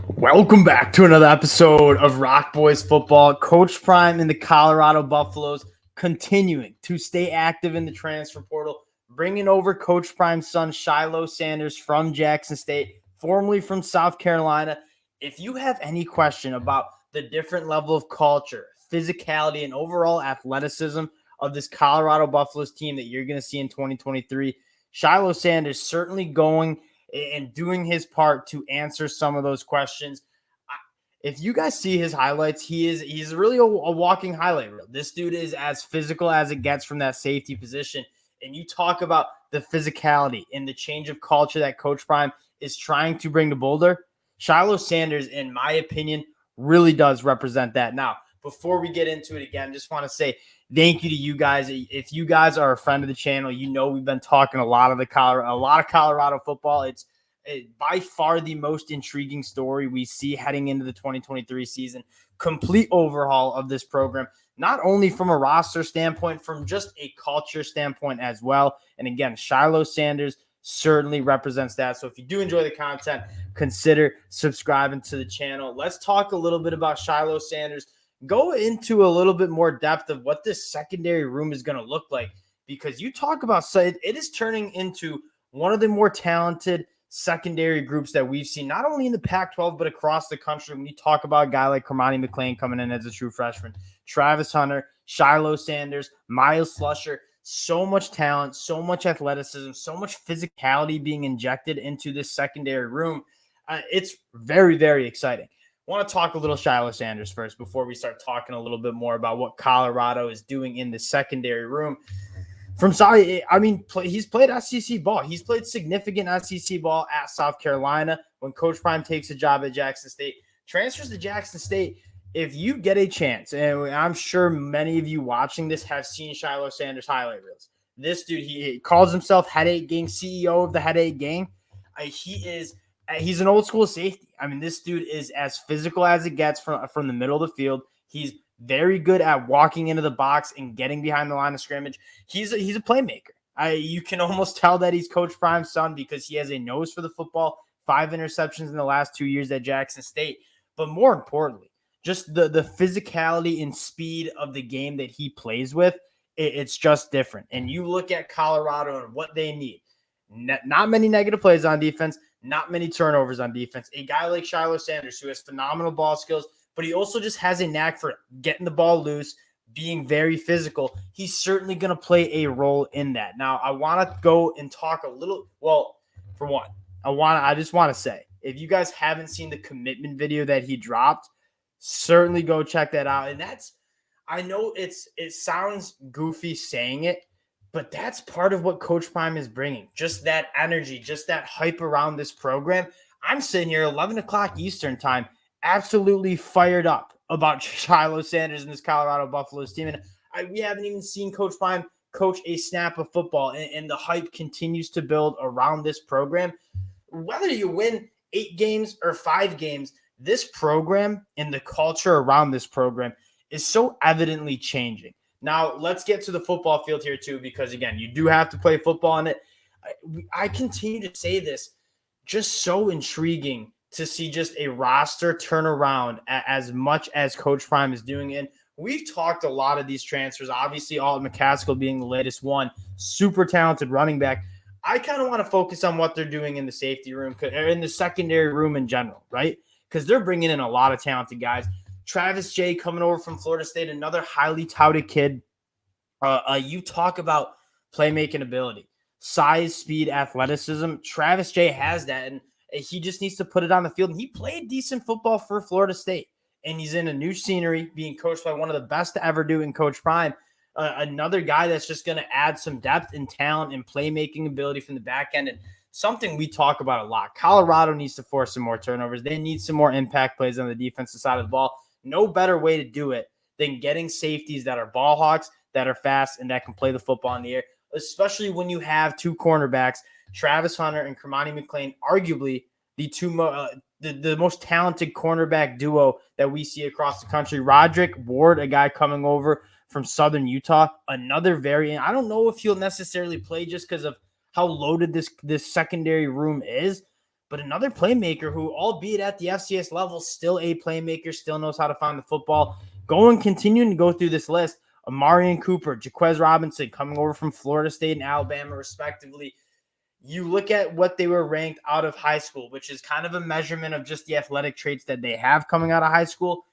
Welcome back to another episode of Rock Boys Football. Coach Prime and the Colorado Buffaloes continuing to stay active in the transfer portal, bringing over Coach Prime's son, Shilo Sanders from Jackson State, formerly from South Carolina. If you have any question about the different level of culture, physicality, and overall athleticism of this Colorado Buffaloes team that you're going to see in 2023, Shilo Sanders certainly going and doing his part to answer some of those questions. If you guys see his highlights, he's really a walking highlight reel. This dude is as physical as it gets from that safety position. And you talk about the physicality and the change of culture that Coach Prime is trying to bring to Boulder. Shilo Sanders, in my opinion, really does represent that. Now, before we get into it again, just want to say thank you to you guys. If you guys are a friend of the channel, you know we've been talking a lot of Colorado football. It's by far the most intriguing story we see heading into the 2023 season. Complete overhaul of this program, not only from a roster standpoint, from just a culture standpoint as well. And again, Shilo Sanders certainly represents that. So if you do enjoy the content, consider subscribing to the channel. Let's talk a little bit about Shilo Sanders. Go into a little bit more depth of what this secondary room is going to look like, because you talk about it is turning into one of the more talented secondary groups that we've seen, not only in the Pac-12, but across the country. When you talk about a guy like Kermani McLean coming in as a true freshman, Travis Hunter, Shilo Sanders, Miles Slusher, so much talent, so much athleticism, so much physicality being injected into this secondary room. It's very, very exciting. I want to talk a little Shilo Sanders first before we start talking a little bit more about what Colorado is doing in the secondary room. He's played SEC ball. He's played significant SEC ball at South Carolina. When Coach Prime takes a job at Jackson State, transfers to Jackson State. If you get a chance, and I'm sure many of you watching this have seen Shilo Sanders highlight reels. This dude, he calls himself Headache Gang, CEO of the Headache Gang. He's an old school safety. I mean, this dude is as physical as it gets from the middle of the field. He's very good at walking into the box and getting behind the line of scrimmage. He's a playmaker. You can almost tell that he's Coach Prime's son because he has a nose for the football, 5 interceptions in the last 2 years at Jackson State. But more importantly, just the physicality and speed of the game that he plays with, it's just different. And you look at Colorado and what they need. Not many negative plays on defense, not many turnovers on defense. A guy like Shilo Sanders, who has phenomenal ball skills, but he also just has a knack for getting the ball loose, being very physical. He's certainly going to play a role in that. Now, I want to go and talk a little. Well, for one, I just want to say, if you guys haven't seen the commitment video that he dropped, certainly go check that out. And I know it sounds goofy saying it, but that's part of what Coach Prime is bringing. Just that energy, just that hype around this program. I'm sitting here 11 o'clock Eastern time, absolutely fired up about Shilo Sanders and this Colorado Buffaloes team. And we haven't even seen Coach Prime coach a snap of football, and the hype continues to build around this program. Whether you win 8 games or 5 games, this program and the culture around this program is so evidently changing. Now, let's get to the football field here, too, because, again, you do have to play football in it. I continue to say this, just so intriguing to see just a roster turn around as much as Coach Prime is doing. And we've talked a lot of these transfers, obviously Alton McCaskill being the latest one, super talented running back. I kind of want to focus on what they're doing in the safety room, or in the secondary room in general, right? Because they're bringing in a lot of talented guys. Travis Jay coming over from Florida State, another highly touted kid. You talk about playmaking ability, size, speed, athleticism. Travis Jay has that, and he just needs to put it on the field. And he played decent football for Florida State, and he's in a new scenery, being coached by one of the best to ever do in Coach Prime. Another guy that's just going to add some depth and talent and playmaking ability from the back end. And something we talk about a lot. Colorado needs to force some more turnovers. They need some more impact plays on the defensive side of the ball. No better way to do it than getting safeties that are ball hawks, that are fast, and that can play the football in the air, especially when you have 2 cornerbacks, Travis Hunter and Kermani McLean, arguably the most talented cornerback duo that we see across the country. Roderick Ward, a guy coming over from Southern Utah, another variant. I don't know if he'll necessarily play just because of how loaded this secondary room is, but another playmaker who, albeit at the FCS level, still a playmaker, still knows how to find the football. Continuing to go through this list, Amarian Cooper, Jaquez Robinson coming over from Florida State and Alabama, respectively. You look at what they were ranked out of high school, which is kind of a measurement of just the athletic traits that they have coming out of high school.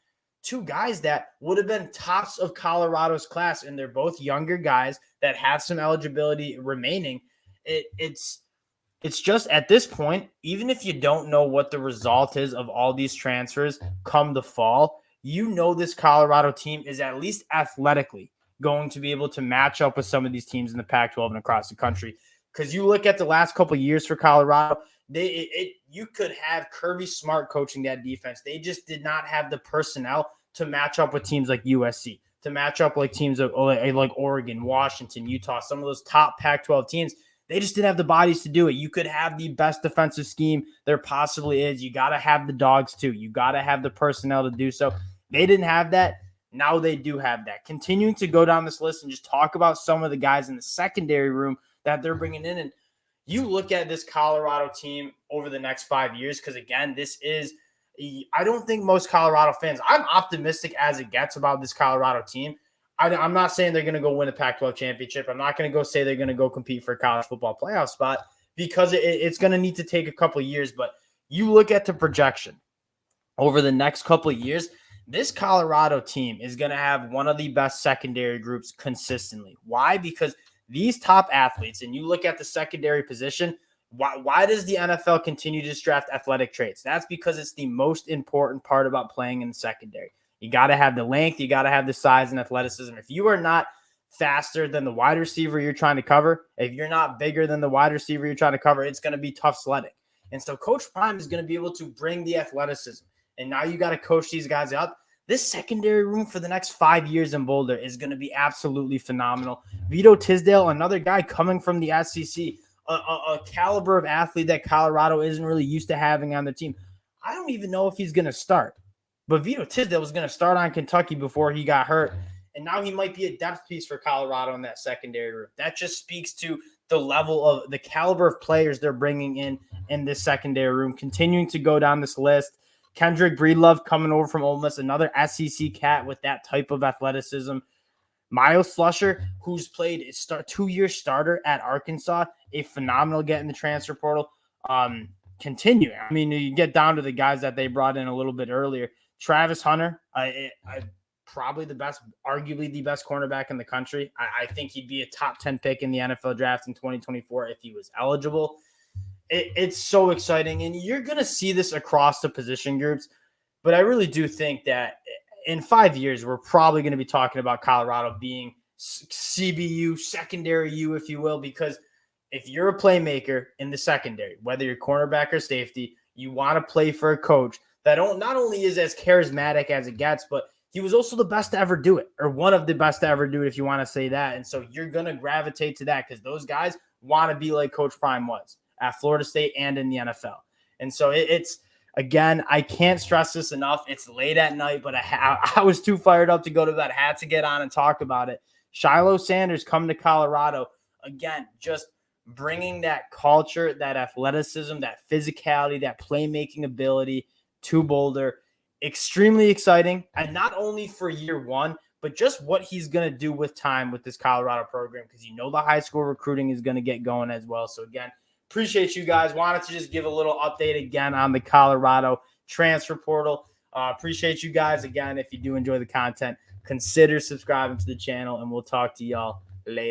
Two guys that would have been tops of Colorado's class, and they're both younger guys that have some eligibility remaining. It's just at this point, even if you don't know what the result is of all these transfers come the fall, you know this Colorado team is at least athletically going to be able to match up with some of these teams in the Pac-12 and across the country. Because you look at the last couple of years for Colorado, you could have Kirby Smart coaching that defense. They just did not have the personnel to match up with teams like USC, to match up like teams like Oregon, Washington, Utah, some of those top Pac-12 teams. They just didn't have the bodies to do it. You could have the best defensive scheme there possibly is. You got to have the dogs too. You got to have the personnel to do so. They didn't have that. Now they do have that. Continuing to go down this list and just talk about some of the guys in the secondary room that they're bringing in. And you look at this Colorado team over the next 5 years, because again, I don't think most Colorado fans, I'm optimistic as it gets about this Colorado team. I'm not saying they're going to go win a Pac-12 championship. I'm not going to go say they're going to go compete for a college football playoff spot, because it's going to need to take a couple of years. But you look at the projection over the next couple of years, this Colorado team is going to have one of the best secondary groups consistently. Why? Because these top athletes, and you look at the secondary position, why does the NFL continue to draft athletic traits? That's because it's the most important part about playing in the secondary. You got to have the length. You got to have the size and athleticism. If you are not faster than the wide receiver you're trying to cover, if you're not bigger than the wide receiver you're trying to cover, it's going to be tough sledding. And so Coach Prime is going to be able to bring the athleticism. And now you got to coach these guys up. This secondary room for the next 5 years in Boulder is going to be absolutely phenomenal. Vito Tisdale, another guy coming from the SEC, a caliber of athlete that Colorado isn't really used to having on their team. I don't even know if he's going to start. But Vito Tisdale was going to start on Kentucky before he got hurt, and now he might be a depth piece for Colorado in that secondary room. That just speaks to the level of the caliber of players they're bringing in this secondary room. Continuing to go down this list, Kendrick Breedlove coming over from Ole Miss, another SEC cat with that type of athleticism. Miles Slusher, who's played a 2-year starter at Arkansas, a phenomenal get in the transfer portal. Continue. I mean, you get down to the guys that they brought in a little bit earlier. Travis Hunter, probably arguably the best cornerback in the country. I think he'd be a top 10 pick in the NFL draft in 2024 if he was eligible. It's so exciting, and you're going to see this across the position groups, but I really do think that in 5 years, we're probably going to be talking about Colorado being CBU, secondary U, if you will, because if you're a playmaker in the secondary, whether you're cornerback or safety, you want to play for a coach that not only is as charismatic as it gets, but he was also the best to ever do it, or one of the best to ever do it, if you want to say that. And so you're going to gravitate to that because those guys want to be like Coach Prime was at Florida State and in the NFL. And so it's, again, I can't stress this enough. It's late at night, but I was too fired up to go to bed. I had to get on and talk about it. Shilo Sanders coming to Colorado. Again, just bringing that culture, that athleticism, that physicality, that playmaking ability to Boulder. Extremely exciting. And not only for year one, but just what he's going to do with time with this Colorado program, because you know the high school recruiting is going to get going as well. So again, appreciate you guys. Wanted to just give a little update again on the Colorado transfer portal. Appreciate you guys. Again, if you do enjoy the content, consider subscribing to the channel, and we'll talk to y'all later.